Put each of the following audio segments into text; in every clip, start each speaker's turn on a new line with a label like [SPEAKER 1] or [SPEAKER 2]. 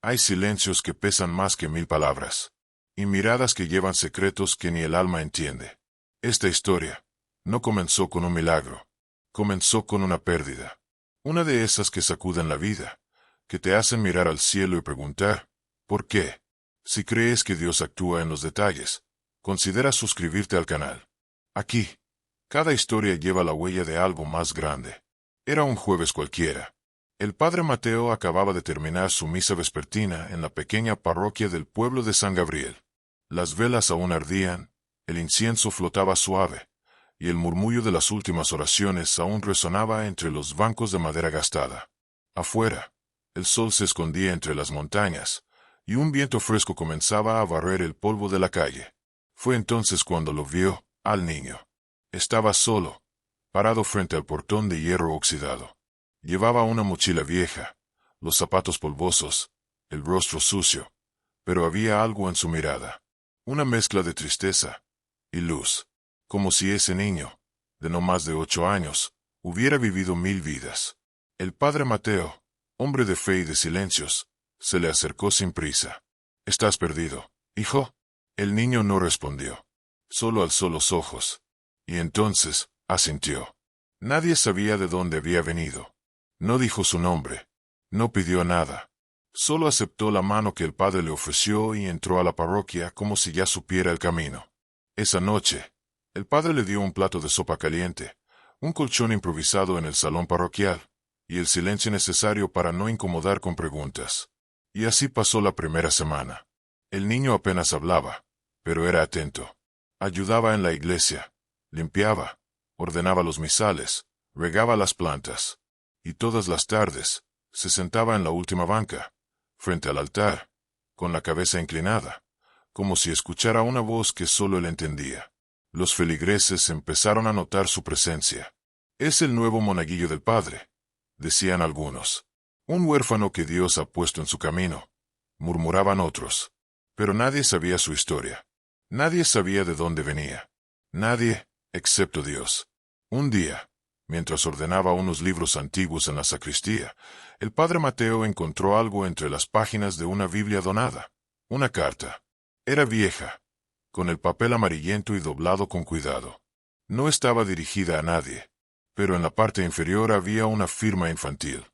[SPEAKER 1] Hay silencios que pesan más que 1000 palabras. Y miradas que llevan secretos que ni el alma entiende. Esta historia no comenzó con un milagro. Comenzó con una pérdida. Una de esas que sacuden la vida, que te hacen mirar al cielo y preguntar, ¿por qué? Si crees que Dios actúa en los detalles, considera suscribirte al canal. Aquí, cada historia lleva la huella de algo más grande. Era un jueves cualquiera. El padre Mateo acababa de terminar su misa vespertina en la pequeña parroquia del pueblo de San Gabriel. Las velas aún ardían, el incienso flotaba suave, y el murmullo de las últimas oraciones aún resonaba entre los bancos de madera gastada. Afuera, el sol se escondía entre las montañas, y un viento fresco comenzaba a barrer el polvo de la calle. Fue entonces cuando lo vio, al niño. Estaba solo, parado frente al portón de hierro oxidado. Llevaba una mochila vieja, los zapatos polvosos, el rostro sucio, pero había algo en su mirada. Una mezcla de tristeza y luz, como si ese niño, de no más de 8 años, hubiera vivido 1000 vidas. El padre Mateo, hombre de fe y de silencios, se le acercó sin prisa. ¿Estás perdido, hijo? El niño no respondió. Solo alzó los ojos. Y entonces, asintió. Nadie sabía de dónde había venido. No dijo su nombre. No pidió nada. Solo aceptó la mano que el padre le ofreció y entró a la parroquia como si ya supiera el camino. Esa noche, el padre le dio un plato de sopa caliente, un colchón improvisado en el salón parroquial, y el silencio necesario para no incomodar con preguntas. Y así pasó la primera semana. El niño apenas hablaba, pero era atento. Ayudaba en la iglesia, limpiaba, ordenaba los misales, regaba las plantas, y todas las tardes se sentaba en la última banca, frente al altar, con la cabeza inclinada, como si escuchara una voz que solo él entendía. Los feligreses empezaron a notar su presencia. Es el nuevo monaguillo del padre, decían algunos. Un huérfano que Dios ha puesto en su camino, murmuraban otros. Pero nadie sabía su historia. Nadie sabía de dónde venía. Nadie, excepto Dios. Un día, mientras ordenaba unos libros antiguos en la sacristía, el padre Mateo encontró algo entre las páginas de una Biblia donada. Una carta. Era vieja, con el papel amarillento y doblado con cuidado. No estaba dirigida a nadie, pero en la parte inferior había una firma infantil.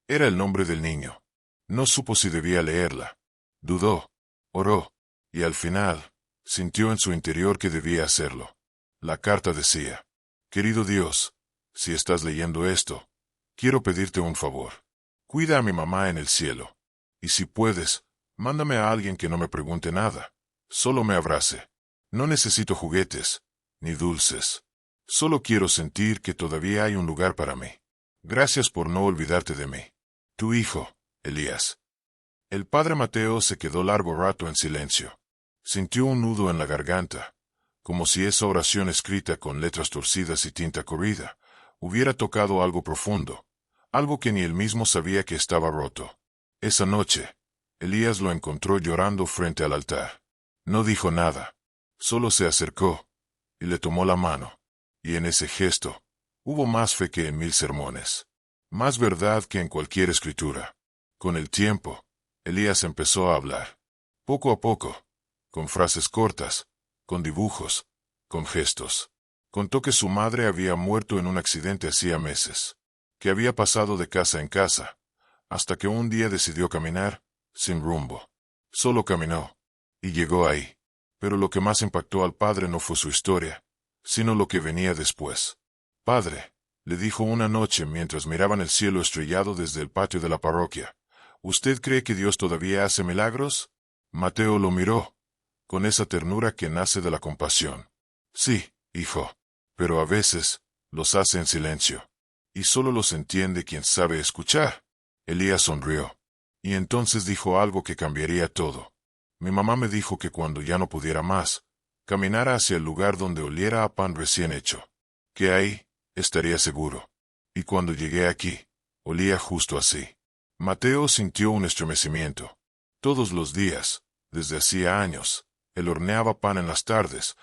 [SPEAKER 1] Era el nombre del niño. No supo si debía leerla. Dudó, oró, y al final, sintió en su interior que debía hacerlo. La carta decía: Querido Dios, si estás leyendo esto, quiero pedirte un favor. Cuida a mi mamá en el cielo. Y si puedes, mándame a alguien que no me pregunte nada. Solo me abrace. No necesito juguetes, ni dulces. Solo quiero sentir que todavía hay un lugar para mí. Gracias por no olvidarte de mí. Tu hijo, Elías. El padre Mateo se quedó largo rato en silencio. Sintió un nudo en la garganta, como si esa oración escrita con letras torcidas y tinta corrida hubiera tocado algo profundo, algo que ni él mismo sabía que estaba roto. Esa noche, Elías lo encontró llorando frente al altar. No dijo nada, solo se acercó y le tomó la mano, y en ese gesto hubo más fe que en 1000 sermones, más verdad que en cualquier escritura. Con el tiempo, Elías empezó a hablar, poco a poco, con frases cortas, con dibujos, con gestos. Contó que su madre había muerto en un accidente hacía meses, que había pasado de casa en casa, hasta que un día decidió caminar, sin rumbo. Solo caminó, y llegó ahí. Pero lo que más impactó al padre no fue su historia, sino lo que venía después. Padre, le dijo una noche mientras miraban el cielo estrellado desde el patio de la parroquia, ¿usted cree que Dios todavía hace milagros? Mateo lo miró, con esa ternura que nace de la compasión. Sí, hijo, pero a veces los hace en silencio, y solo los entiende quien sabe escuchar. Elías sonrió, y entonces dijo algo que cambiaría todo. Mi mamá me dijo que cuando ya no pudiera más, caminara hacia el lugar donde oliera a pan recién hecho, que ahí estaría seguro. Y cuando llegué aquí, olía justo así. Mateo sintió un estremecimiento. Todos los días, desde hacía años, él horneaba pan en las tardes,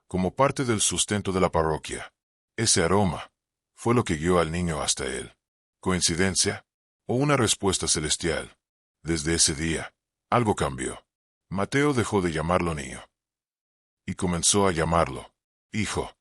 [SPEAKER 1] como parte del sustento de la parroquia. Ese aroma fue lo que guió al niño hasta él. ¿Coincidencia? ¿O una respuesta celestial? Desde ese día, Algo cambió. Mateo dejó de llamarlo niño y comenzó a llamarlo hijo,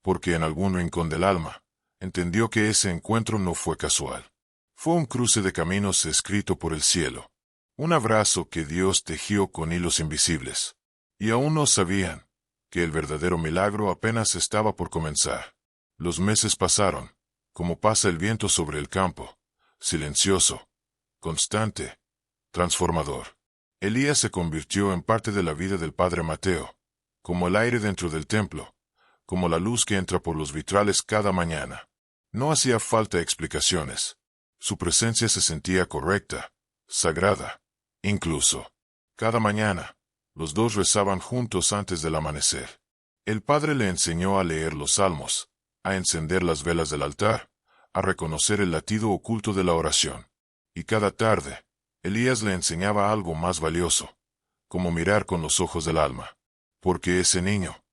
[SPEAKER 1] porque en algún rincón del alma entendió que ese encuentro no fue casual. Fue un cruce de caminos escrito por el cielo, un abrazo que Dios tejió con hilos invisibles. Y aún no sabían que el verdadero milagro apenas estaba por comenzar. Los meses pasaron, como pasa el viento sobre el campo, silencioso, constante, transformador. Elías se convirtió en parte de la vida del padre Mateo, como el aire dentro del templo, como la luz que entra por los vitrales cada mañana. No hacía falta explicaciones. Su presencia se sentía correcta, sagrada. Incluso, cada mañana, los dos rezaban juntos antes del amanecer. El padre le enseñó a leer los salmos, a encender las velas del altar, a reconocer el latido oculto de la oración. Y cada tarde, Elías le enseñaba algo más valioso, como mirar con los ojos del alma. Porque ese niño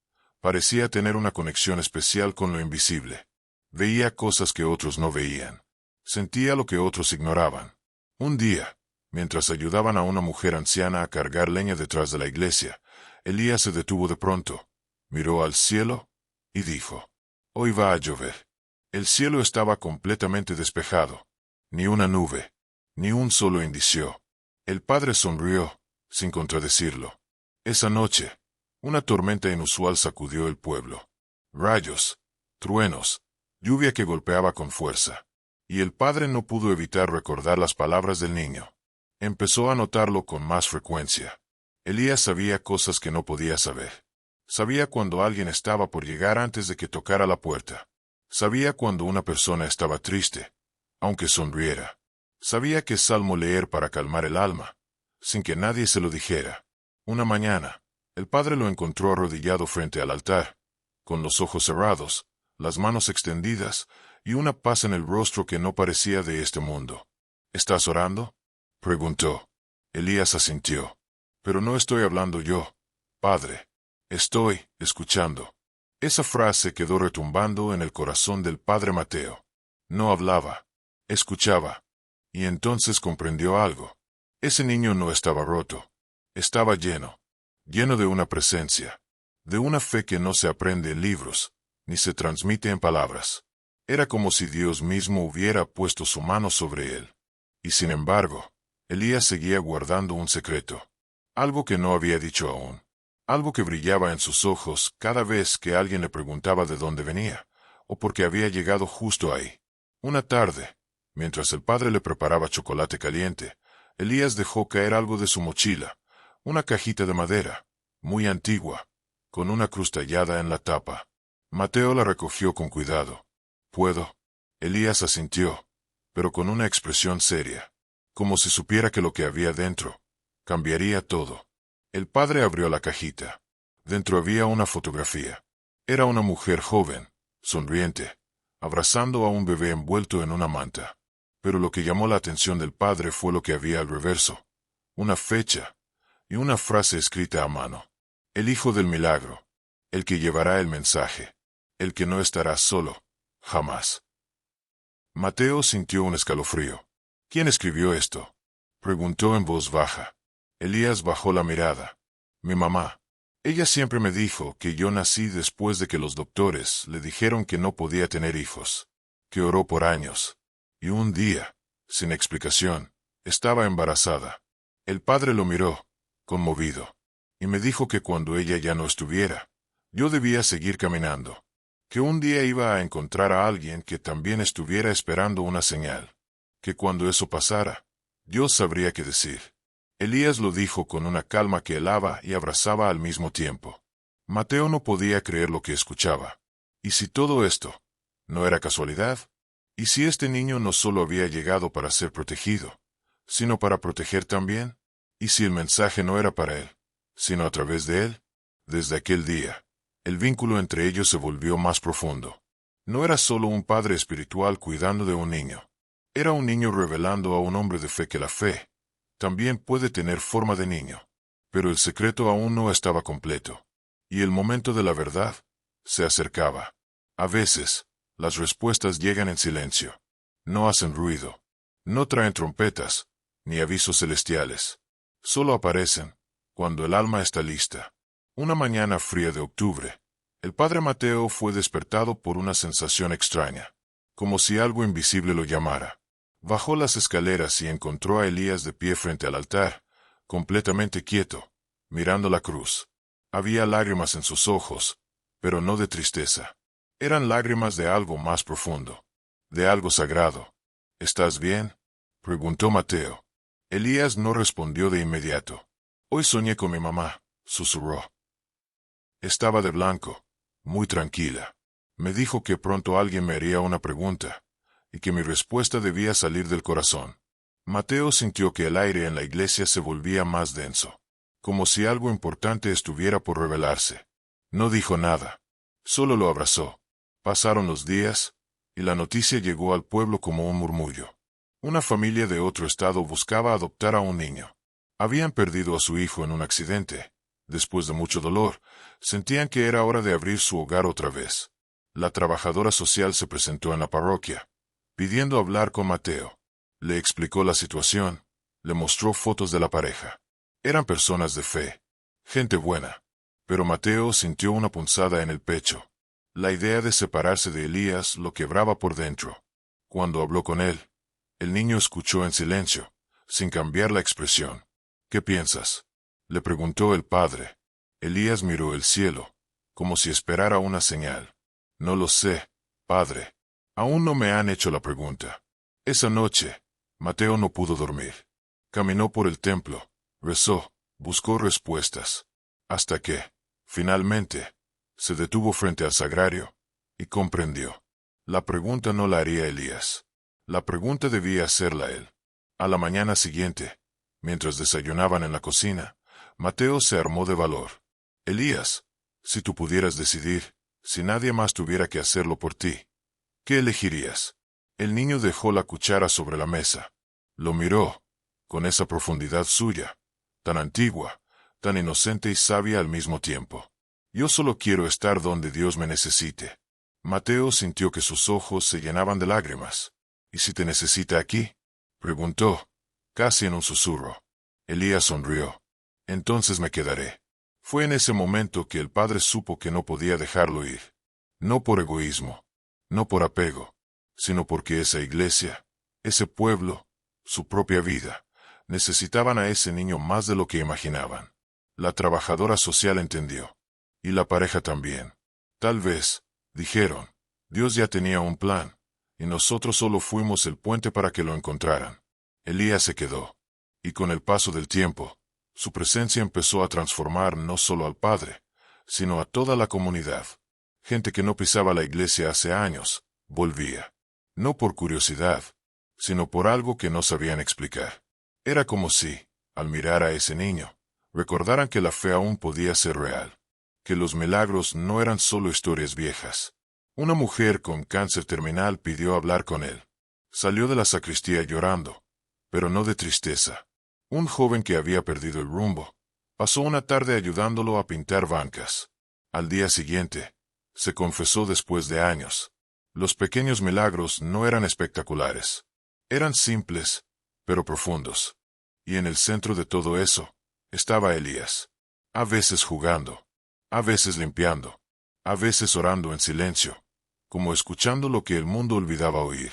[SPEAKER 1] parecía tener una conexión especial con lo invisible. Veía cosas que otros no veían. Sentía lo que otros ignoraban. Un día, mientras ayudaban a una mujer anciana a cargar leña detrás de la iglesia, Elías se detuvo de pronto, miró al cielo y dijo: «Hoy va a llover». El cielo estaba completamente despejado. Ni una nube, ni un solo indicio. El padre sonrió, sin contradecirlo. Esa noche, una tormenta inusual sacudió el pueblo. Rayos, truenos, lluvia que golpeaba con fuerza. Y el padre no pudo evitar recordar las palabras del niño. Empezó a notarlo con más frecuencia. Elías sabía cosas que no podía saber. Sabía cuando alguien estaba por llegar antes de que tocara la puerta. Sabía cuando una persona estaba triste, aunque sonriera. Sabía qué salmo leer para calmar el alma, sin que nadie se lo dijera. Una mañana, el padre lo encontró arrodillado frente al altar, con los ojos cerrados, las manos extendidas, y una paz en el rostro que no parecía de este mundo. «¿Estás orando?», preguntó. Elías asintió. «Pero no estoy hablando yo, padre. Estoy escuchando». Esa frase quedó retumbando en el corazón del padre Mateo. No hablaba, escuchaba. Y entonces comprendió algo. Ese niño no estaba roto. Estaba lleno de una presencia, de una fe que no se aprende en libros, ni se transmite en palabras. Era como si Dios mismo hubiera puesto su mano sobre él. Y sin embargo, Elías seguía guardando un secreto. Algo que no había dicho aún. Algo que brillaba en sus ojos cada vez que alguien le preguntaba de dónde venía, o por qué había llegado justo ahí. Una tarde, mientras el padre le preparaba chocolate caliente, Elías dejó caer algo de su mochila, una cajita de madera, muy antigua, con una cruz tallada en la tapa. Mateo la recogió con cuidado. «¿Puedo?». Elías asintió, pero con una expresión seria, como si supiera que lo que había dentro cambiaría todo. El padre abrió la cajita. Dentro había una fotografía. Era una mujer joven, sonriente, abrazando a un bebé envuelto en una manta. Pero lo que llamó la atención del padre fue lo que había al reverso. Una fecha y una frase escrita a mano. «El hijo del milagro, el que llevará el mensaje, el que no estará solo, jamás». Mateo sintió un escalofrío. «¿Quién escribió esto?», preguntó en voz baja. Elías bajó la mirada. «Mi mamá. Ella siempre me dijo que yo nací después de que los doctores le dijeron que no podía tener hijos, que oró por años. Y un día, sin explicación, estaba embarazada». El padre lo miró, conmovido, y me dijo que cuando ella ya no estuviera, yo debía seguir caminando, que un día iba a encontrar a alguien que también estuviera esperando una señal, que cuando eso pasara, Dios sabría qué decir. Elías lo dijo con una calma que helaba y abrazaba al mismo tiempo. Mateo no podía creer lo que escuchaba. ¿Y si todo esto no era casualidad? ¿Y si este niño no solo había llegado para ser protegido, sino para proteger también? ¿Y si el mensaje no era para él, sino a través de él? Desde aquel día, el vínculo entre ellos se volvió más profundo. No era solo un padre espiritual cuidando de un niño. Era un niño revelando a un hombre de fe que la fe también puede tener forma de niño. Pero el secreto aún no estaba completo. Y el momento de la verdad se acercaba. A veces, las respuestas llegan en silencio. No hacen ruido. No traen trompetas, ni avisos celestiales. Solo aparecen cuando el alma está lista. Una mañana fría de octubre, el padre Mateo fue despertado por una sensación extraña, como si algo invisible lo llamara. Bajó las escaleras y encontró a Elías de pie frente al altar, completamente quieto, mirando la cruz. Había lágrimas en sus ojos, pero no de tristeza. Eran lágrimas de algo más profundo, de algo sagrado. ¿Estás bien?, preguntó Mateo. Elías no respondió de inmediato. Hoy soñé con mi mamá, susurró. Estaba de blanco, muy tranquila. Me dijo que pronto alguien me haría una pregunta, y que mi respuesta debía salir del corazón. Mateo sintió que el aire en la iglesia se volvía más denso, como si algo importante estuviera por revelarse. No dijo nada, solo lo abrazó. Pasaron los días, y la noticia llegó al pueblo como un murmullo. Una familia de otro estado buscaba adoptar a un niño. Habían perdido a su hijo en un accidente. Después de mucho dolor, sentían que era hora de abrir su hogar otra vez. La trabajadora social se presentó en la parroquia, pidiendo hablar con Mateo. Le explicó la situación, le mostró fotos de la pareja. Eran personas de fe, gente buena. Pero Mateo sintió una punzada en el pecho. La idea de separarse de Elías lo quebraba por dentro. Cuando habló con él, el niño escuchó en silencio, sin cambiar la expresión. ¿Qué piensas?, le preguntó el padre. Elías miró el cielo, como si esperara una señal. No lo sé, padre. Aún no me han hecho la pregunta. Esa noche, Mateo no pudo dormir. Caminó por el templo, rezó, buscó respuestas. Hasta que, finalmente, se detuvo frente al sagrario, y comprendió. La pregunta no la haría Elías. La pregunta debía hacerla él. A la mañana siguiente, mientras desayunaban en la cocina, Mateo se armó de valor. Elías, si tú pudieras decidir, si nadie más tuviera que hacerlo por ti, ¿qué elegirías? El niño dejó la cuchara sobre la mesa. Lo miró, con esa profundidad suya, tan antigua, tan inocente y sabia al mismo tiempo. Yo solo quiero estar donde Dios me necesite. Mateo sintió que sus ojos se llenaban de lágrimas. ¿Y si te necesita aquí?, preguntó, casi en un susurro. Elías sonrió. Entonces me quedaré. Fue en ese momento que el padre supo que no podía dejarlo ir. No por egoísmo, no por apego, sino porque esa iglesia, ese pueblo, su propia vida, necesitaban a ese niño más de lo que imaginaban. La trabajadora social entendió. Y la pareja también. Tal vez, dijeron, Dios ya tenía un plan, y nosotros solo fuimos el puente para que lo encontraran. Elías se quedó. Y con el paso del tiempo, su presencia empezó a transformar no solo al padre, sino a toda la comunidad. Gente que no pisaba la iglesia hace años, volvía. No por curiosidad, sino por algo que no sabían explicar. Era como si, al mirar a ese niño, recordaran que la fe aún podía ser real. Que los milagros no eran solo historias viejas. Una mujer con cáncer terminal pidió hablar con él. Salió de la sacristía llorando, pero no de tristeza. Un joven que había perdido el rumbo, pasó una tarde ayudándolo a pintar bancas. Al día siguiente, se confesó después de años. Los pequeños milagros no eran espectaculares. Eran simples, pero profundos. Y en el centro de todo eso, estaba Elías. A veces jugando. A veces limpiando, a veces orando en silencio, como escuchando lo que el mundo olvidaba oír.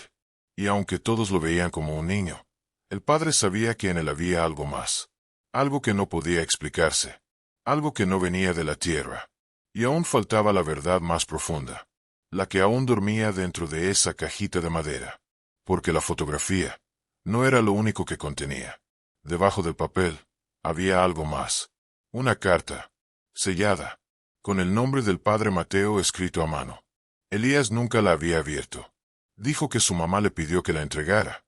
[SPEAKER 1] Y aunque todos lo veían como un niño, el padre sabía que en él había algo más, algo que no podía explicarse, algo que no venía de la tierra. Y aún faltaba la verdad más profunda, la que aún dormía dentro de esa cajita de madera. Porque la fotografía no era lo único que contenía. Debajo del papel había algo más, una carta, sellada, con el nombre del padre Mateo escrito a mano. Elías nunca la había abierto. Dijo que su mamá le pidió que la entregara,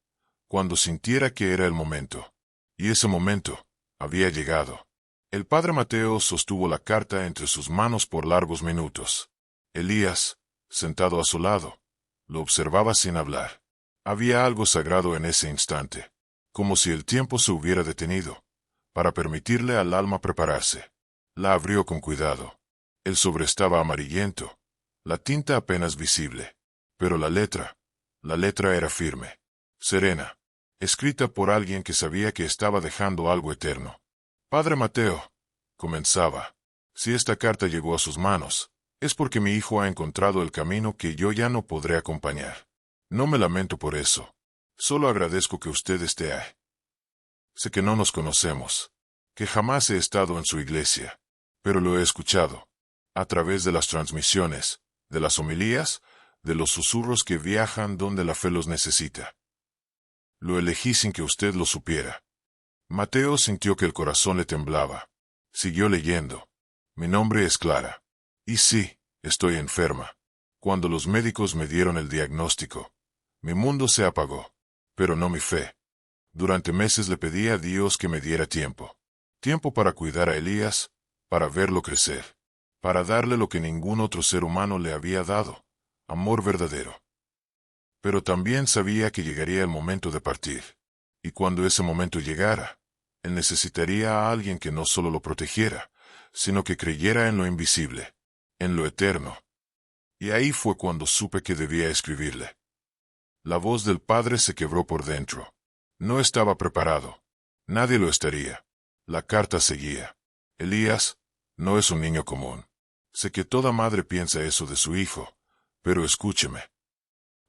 [SPEAKER 1] cuando sintiera que era el momento. Y ese momento había llegado. El padre Mateo sostuvo la carta entre sus manos por largos minutos. Elías, sentado a su lado, lo observaba sin hablar. Había algo sagrado en ese instante, como si el tiempo se hubiera detenido, para permitirle al alma prepararse. La abrió con cuidado. El sobre estaba amarillento, la tinta apenas visible, pero la letra era firme, serena, escrita por alguien que sabía que estaba dejando algo eterno. Padre Mateo, comenzaba, si esta carta llegó a sus manos, es porque mi hijo ha encontrado el camino que yo ya no podré acompañar. No me lamento por eso. Solo agradezco que usted esté ahí. Sé que no nos conocemos, que jamás he estado en su iglesia, pero lo he escuchado, a través de las transmisiones, de las homilías, de los susurros que viajan donde la fe los necesita. Lo elegí sin que usted lo supiera. Mateo sintió que el corazón le temblaba. Siguió leyendo. Mi nombre es Clara. Y sí, estoy enferma. Cuando los médicos me dieron el diagnóstico, mi mundo se apagó, pero no mi fe. Durante meses le pedí a Dios que me diera tiempo. Tiempo para cuidar a Elías, para verlo crecer, para darle lo que ningún otro ser humano le había dado, amor verdadero. Pero también sabía que llegaría el momento de partir. Y cuando ese momento llegara, él necesitaría a alguien que no solo lo protegiera, sino que creyera en lo invisible, en lo eterno. Y ahí fue cuando supe que debía escribirle. La voz del padre se quebró por dentro. No estaba preparado. Nadie lo estaría. La carta seguía. Elías no es un niño común. Sé que toda madre piensa eso de su hijo, pero escúcheme.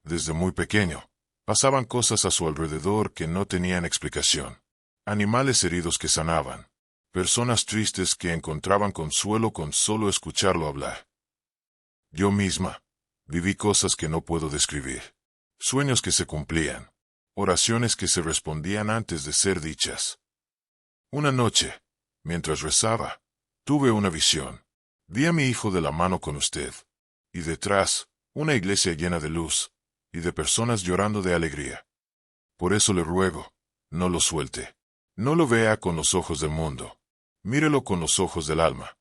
[SPEAKER 1] Desde muy pequeño, pasaban cosas a su alrededor que no tenían explicación. Animales heridos que sanaban. Personas tristes que encontraban consuelo con solo escucharlo hablar. Yo misma viví cosas que no puedo describir. Sueños que se cumplían. Oraciones que se respondían antes de ser dichas. Una noche, mientras rezaba, tuve una visión. Vi a mi hijo de la mano con usted. Y detrás, una iglesia llena de luz, y de personas llorando de alegría. Por eso le ruego, no lo suelte. No lo vea con los ojos del mundo. Mírelo con los ojos del alma.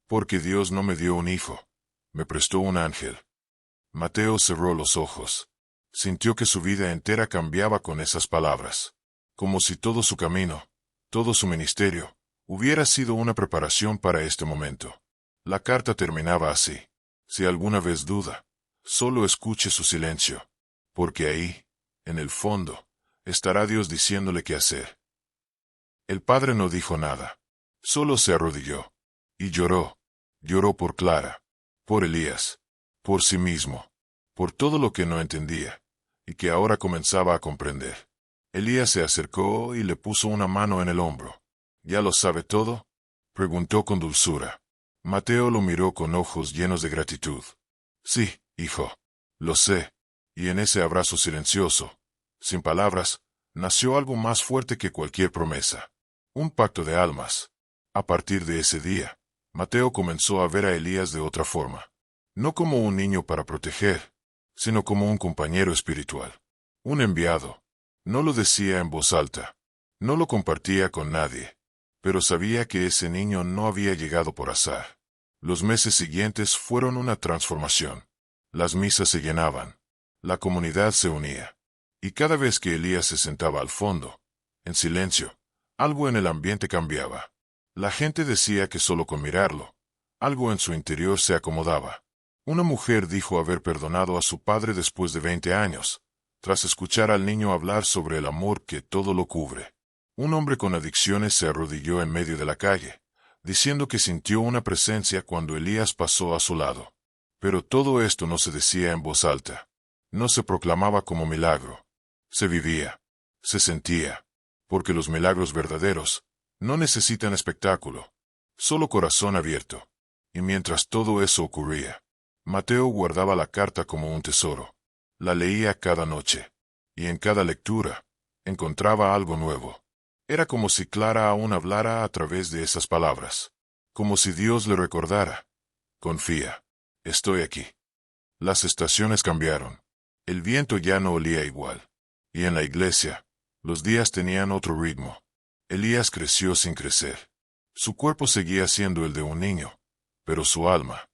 [SPEAKER 1] Porque Dios no me dio un hijo, me prestó un ángel. Mateo cerró los ojos. Sintió que su vida entera cambiaba con esas palabras. Como si todo su camino, todo su ministerio, hubiera sido una preparación para este momento. La carta terminaba así. Si alguna vez duda, solo escuche su silencio. Porque ahí, en el fondo, estará Dios diciéndole qué hacer. El padre no dijo nada. Solo se arrodilló. Y lloró. Lloró por Clara. Por Elías. Por sí mismo. Por todo lo que no entendía. Y que ahora comenzaba a comprender. Elías se acercó y le puso una mano en el hombro. ¿Ya lo sabe todo?, preguntó con dulzura. Mateo lo miró con ojos llenos de gratitud. Sí, hijo. Lo sé. Y en ese abrazo silencioso, sin palabras, nació algo más fuerte que cualquier promesa. Un pacto de almas. A partir de ese día, Mateo comenzó a ver a Elías de otra forma. No como un niño para proteger, sino como un compañero espiritual. Un enviado. No lo decía en voz alta. No lo compartía con nadie. Pero sabía que ese niño no había llegado por azar. Los meses siguientes fueron una transformación. Las misas se llenaban. La comunidad se unía. Y cada vez que Elías se sentaba al fondo, en silencio, algo en el ambiente cambiaba. La gente decía que solo con mirarlo, algo en su interior se acomodaba. Una mujer dijo haber perdonado a su padre después de 20 años, tras escuchar al niño hablar sobre el amor que todo lo cubre. Un hombre con adicciones se arrodilló en medio de la calle, diciendo que sintió una presencia cuando Elías pasó a su lado. Pero todo esto no se decía en voz alta. No se proclamaba como milagro. Se vivía. Se sentía. Porque los milagros verdaderos no necesitan espectáculo, solo corazón abierto. Y mientras todo eso ocurría, Mateo guardaba la carta como un tesoro. La leía cada noche. Y en cada lectura, encontraba algo nuevo. Era como si Clara aún hablara a través de esas palabras. Como si Dios le recordara. Confía. Estoy aquí. Las estaciones cambiaron. El viento ya no olía igual. Y en la iglesia, los días tenían otro ritmo. Elías creció sin crecer. Su cuerpo seguía siendo el de un niño, pero su alma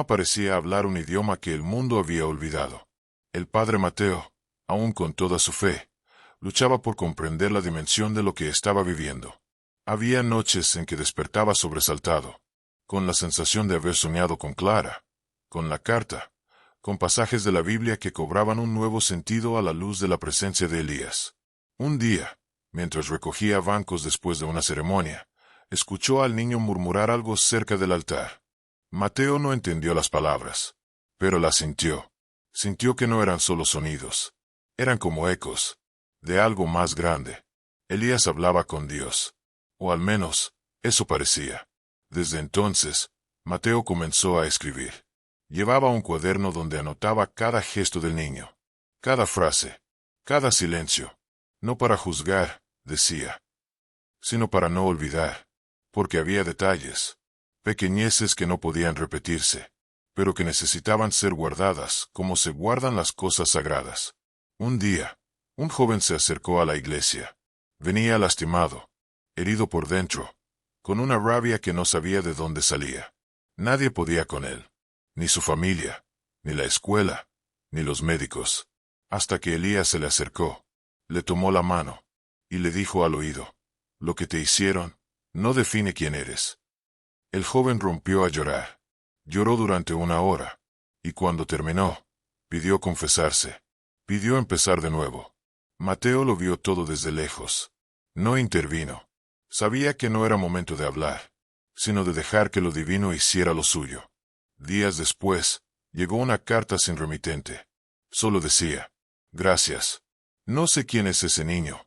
[SPEAKER 1] parecía hablar un idioma que el mundo había olvidado. El padre Mateo, aún con toda su fe, luchaba por comprender la dimensión de lo que estaba viviendo. Había noches en que despertaba sobresaltado, con la sensación de haber soñado con Clara, con la carta, con pasajes de la Biblia que cobraban un nuevo sentido a la luz de la presencia de Elías. Un día, mientras recogía bancos después de una ceremonia, Escuchó al niño murmurar algo cerca del altar. Mateo no entendió las palabras, pero las sintió. Sintió que no eran solo sonidos. Eran como ecos de algo más grande. Elías hablaba con Dios. O al menos, eso parecía. Desde entonces, Mateo comenzó a escribir. Llevaba un cuaderno donde anotaba cada gesto del niño, cada frase, cada silencio. No para juzgar, decía, sino para no olvidar, porque había detalles, pequeñeces que no podían repetirse, pero que necesitaban ser guardadas como se guardan las cosas sagradas. Un día, un joven se acercó a la iglesia. Venía lastimado, herido por dentro, con una rabia que no sabía de dónde salía. Nadie podía con él, ni su familia, ni la escuela, ni los médicos, hasta que Elías se le acercó, le tomó la mano, y le dijo al oído, «Lo que te hicieron, no define quién eres». El joven rompió a llorar. Lloró durante 1 hora, y cuando terminó, pidió confesarse, pidió empezar de nuevo. Mateo lo vio todo desde lejos. No intervino. Sabía que no era momento de hablar, sino de dejar que lo divino hiciera lo suyo. Días después, llegó una carta sin remitente. Solo decía, «Gracias. No sé quién es ese niño,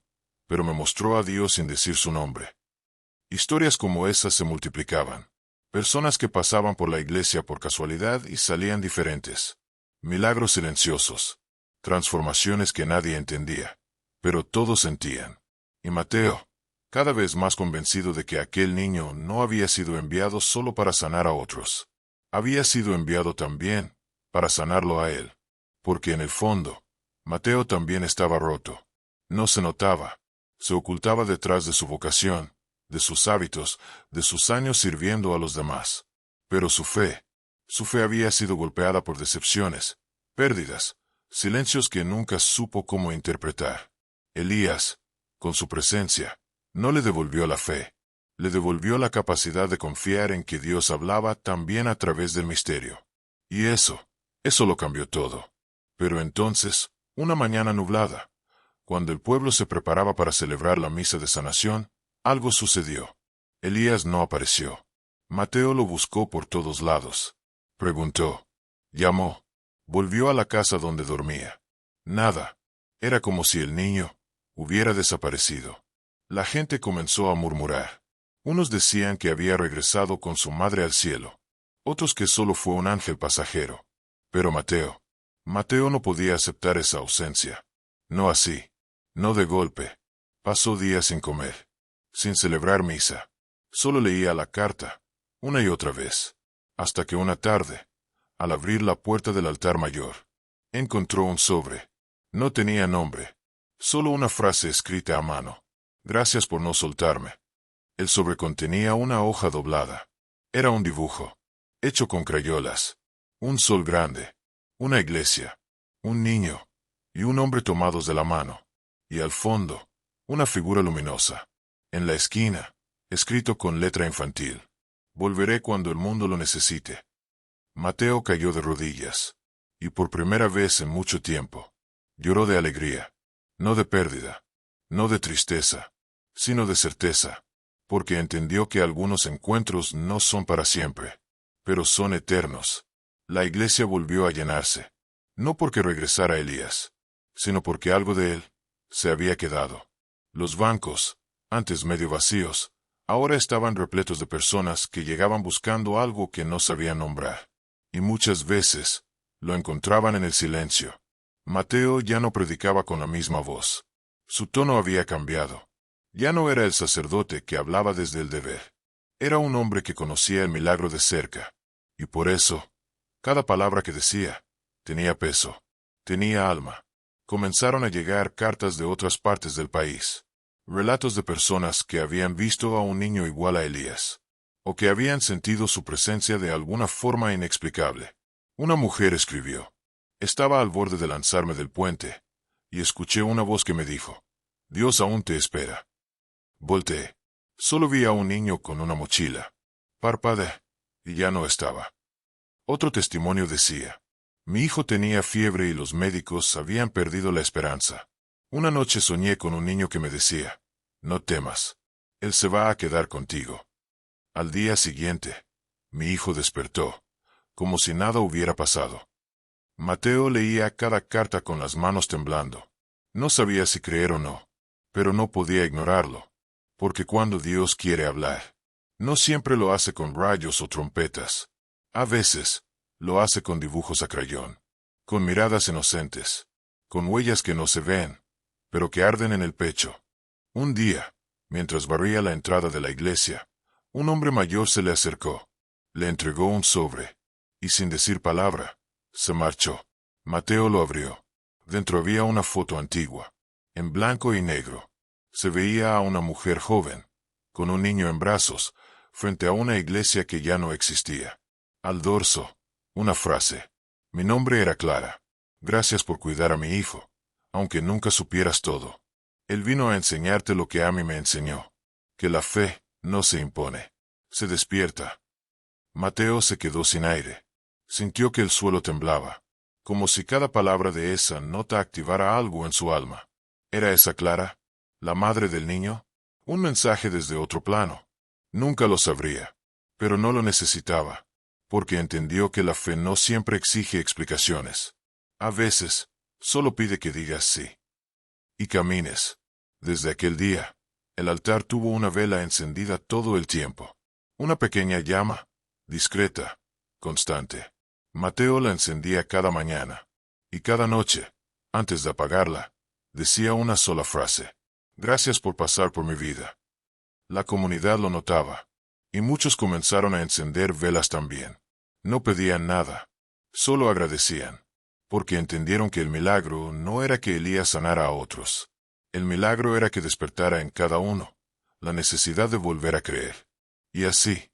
[SPEAKER 1] pero me mostró a Dios sin decir su nombre». Historias como esas se multiplicaban. Personas que pasaban por la iglesia por casualidad y salían diferentes. Milagros silenciosos. Transformaciones que nadie entendía, pero todos sentían. Y Mateo, cada vez más convencido de que aquel niño no había sido enviado solo para sanar a otros. Había sido enviado también para sanarlo a él. Porque en el fondo, Mateo también estaba roto. No se notaba. Se ocultaba detrás de su vocación, de sus hábitos, de sus años sirviendo a los demás. Pero su fe había sido golpeada por decepciones, pérdidas, silencios que nunca supo cómo interpretar. Elías, con su presencia, no le devolvió la fe, le devolvió la capacidad de confiar en que Dios hablaba también a través del misterio. Y eso lo cambió todo. Pero entonces, una mañana nublada, cuando el pueblo se preparaba para celebrar la misa de sanación, algo sucedió. Elías no apareció. Mateo lo buscó por todos lados. Preguntó. Llamó. Volvió a la casa donde dormía. Nada. Era como si el niño hubiera desaparecido. La gente comenzó a murmurar. Unos decían que había regresado con su madre al cielo. Otros que solo fue un ángel pasajero. Pero Mateo no podía aceptar esa ausencia. No así. No de golpe. Pasó días sin comer, sin celebrar misa. Solo leía la carta, una y otra vez, hasta que una tarde, al abrir la puerta del altar mayor, encontró un sobre. No tenía nombre, solo una frase escrita a mano. Gracias por no soltarme. El sobre contenía una hoja doblada. Era un dibujo, hecho con crayolas. Un sol grande, una iglesia, un niño, y un hombre tomados de la mano. Y al fondo, una figura luminosa. En la esquina, escrito con letra infantil. Volveré cuando el mundo lo necesite. Mateo cayó de rodillas. Y por primera vez en mucho tiempo, lloró de alegría. No de pérdida. No de tristeza. Sino de certeza. Porque entendió que algunos encuentros no son para siempre. Pero son eternos. La iglesia volvió a llenarse. No porque regresara Elías, sino porque algo de él se había quedado. Los bancos, antes medio vacíos, ahora estaban repletos de personas que llegaban buscando algo que no sabían nombrar. Y muchas veces, lo encontraban en el silencio. Mateo ya no predicaba con la misma voz. Su tono había cambiado. Ya no era el sacerdote que hablaba desde el deber. Era un hombre que conocía el milagro de cerca. Y por eso, cada palabra que decía, tenía peso, tenía alma. Comenzaron a llegar cartas de otras partes del país. Relatos de personas que habían visto a un niño igual a Elías, o que habían sentido su presencia de alguna forma inexplicable. Una mujer escribió. Estaba al borde de lanzarme del puente, y escuché una voz que me dijo, Dios aún te espera. Volteé. Solo vi a un niño con una mochila. Parpadeé, y ya no estaba. Otro testimonio decía, mi hijo tenía fiebre y los médicos habían perdido la esperanza. Una noche soñé con un niño que me decía, no temas, él se va a quedar contigo. Al día siguiente, mi hijo despertó, como si nada hubiera pasado. Mateo leía cada carta con las manos temblando. No sabía si creer o no, pero no podía ignorarlo, porque cuando Dios quiere hablar, no siempre lo hace con rayos o trompetas. A veces, lo hace con dibujos a crayón, con miradas inocentes, con huellas que no se ven, pero que arden en el pecho. Un día, mientras barría la entrada de la iglesia, un hombre mayor se le acercó, le entregó un sobre, y sin decir palabra, se marchó. Mateo lo abrió. Dentro había una foto antigua, en blanco y negro. Se veía a una mujer joven, con un niño en brazos, frente a una iglesia que ya no existía. Al dorso, una frase. Mi nombre era Clara. Gracias por cuidar a mi hijo, aunque nunca supieras todo. Él vino a enseñarte lo que a mí me enseñó, que la fe no se impone, se despierta. Mateo se quedó sin aire. Sintió que el suelo temblaba, como si cada palabra de esa nota activara algo en su alma. ¿Era esa Clara, la madre del niño? Un mensaje desde otro plano. Nunca lo sabría, pero no lo necesitaba, porque entendió que la fe no siempre exige explicaciones. A veces, solo pide que digas sí. Y camines. Desde aquel día, el altar tuvo una vela encendida todo el tiempo. Una pequeña llama, discreta, constante. Mateo la encendía cada mañana. Y cada noche, antes de apagarla, decía una sola frase. Gracias por pasar por mi vida. La comunidad lo notaba. Y muchos comenzaron a encender velas también. No pedían nada. Solo agradecían. Porque entendieron que el milagro no era que Elías sanara a otros. El milagro era que despertara en cada uno la necesidad de volver a creer. Y así,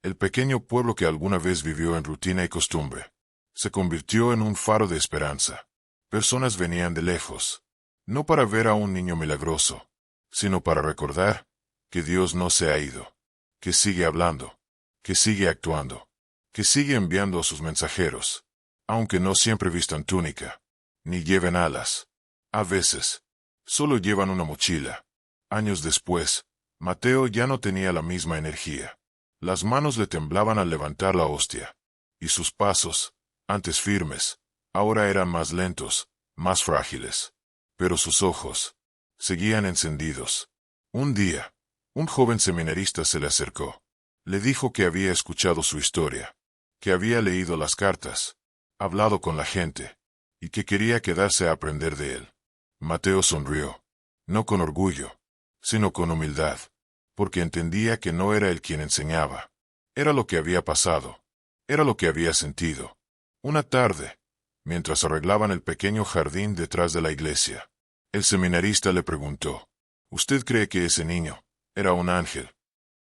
[SPEAKER 1] el pequeño pueblo que alguna vez vivió en rutina y costumbre, se convirtió en un faro de esperanza. Personas venían de lejos, no para ver a un niño milagroso, sino para recordar que Dios no se ha ido, que sigue hablando, que sigue actuando, que sigue enviando a sus mensajeros, aunque no siempre vistan túnica, ni lleven alas. A veces, solo llevan una mochila. Años después, Mateo ya no tenía la misma energía. Las manos le temblaban al levantar la hostia, y sus pasos, antes firmes, ahora eran más lentos, más frágiles. Pero sus ojos seguían encendidos. Un día, un joven seminarista se le acercó. Le dijo que había escuchado su historia, que había leído las cartas, hablado con la gente, y que quería quedarse a aprender de él. Mateo sonrió, no con orgullo, sino con humildad, porque entendía que no era él quien enseñaba. Era lo que había pasado, era lo que había sentido. Una tarde, mientras arreglaban el pequeño jardín detrás de la iglesia, el seminarista le preguntó, ¿usted cree que ese niño era un ángel?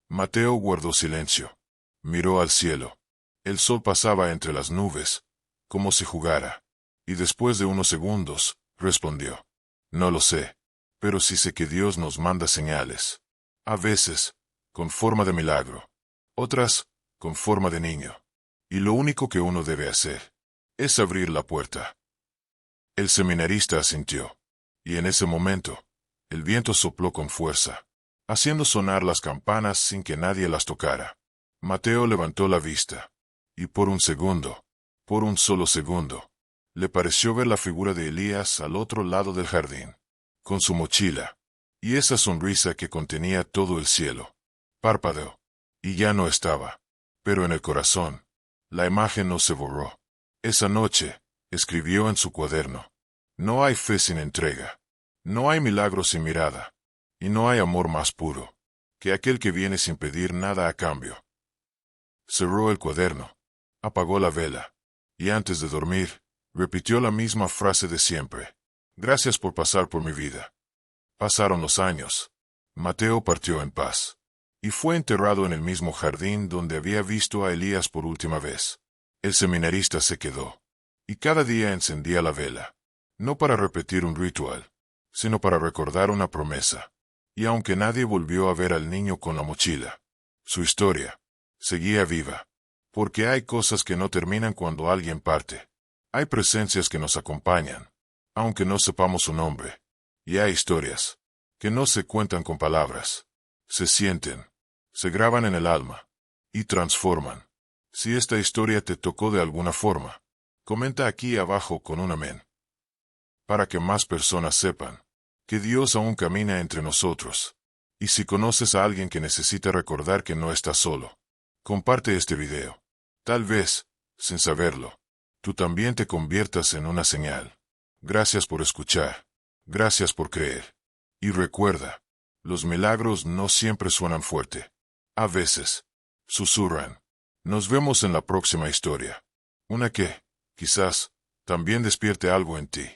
[SPEAKER 1] Mateo guardó silencio. Miró al cielo. El sol pasaba entre las nubes, como si jugara, y después de unos segundos, respondió, no lo sé, pero sí sé que Dios nos manda señales. A veces, con forma de milagro. Otras, con forma de niño. Y lo único que uno debe hacer es abrir la puerta. El seminarista asintió. Y en ese momento, el viento sopló con fuerza, haciendo sonar las campanas sin que nadie las tocara. Mateo levantó la vista. Y por un solo segundo, le pareció ver la figura de Elías al otro lado del jardín, con su mochila, y esa sonrisa que contenía todo el cielo. Parpadeó, y ya no estaba. Pero en el corazón, la imagen no se borró. Esa noche, escribió en su cuaderno, no hay fe sin entrega, no hay milagro sin mirada, y no hay amor más puro que aquel que viene sin pedir nada a cambio. Cerró el cuaderno, apagó la vela, y antes de dormir, repitió la misma frase de siempre. Gracias por pasar por mi vida. Pasaron los años. Mateo partió en paz, y fue enterrado en el mismo jardín donde había visto a Elías por última vez. El seminarista se quedó, y cada día encendía la vela, no para repetir un ritual, sino para recordar una promesa. Y aunque nadie volvió a ver al niño con la mochila, su historia seguía viva. Porque hay cosas que no terminan cuando alguien parte. Hay presencias que nos acompañan, aunque no sepamos su nombre. Y hay historias que no se cuentan con palabras. Se sienten, se graban en el alma. y transforman. Si esta historia te tocó de alguna forma, comenta aquí abajo con un amén. Para que más personas sepan que Dios aún camina entre nosotros. Y si conoces a alguien que necesita recordar que no está solo, comparte este video. Tal vez, sin saberlo, tú también te conviertas en una señal. Gracias por escuchar. Gracias por creer. Y recuerda, los milagros no siempre suenan fuerte. A veces, susurran. Nos vemos en la próxima historia. Una que, quizás, también despierte algo en ti.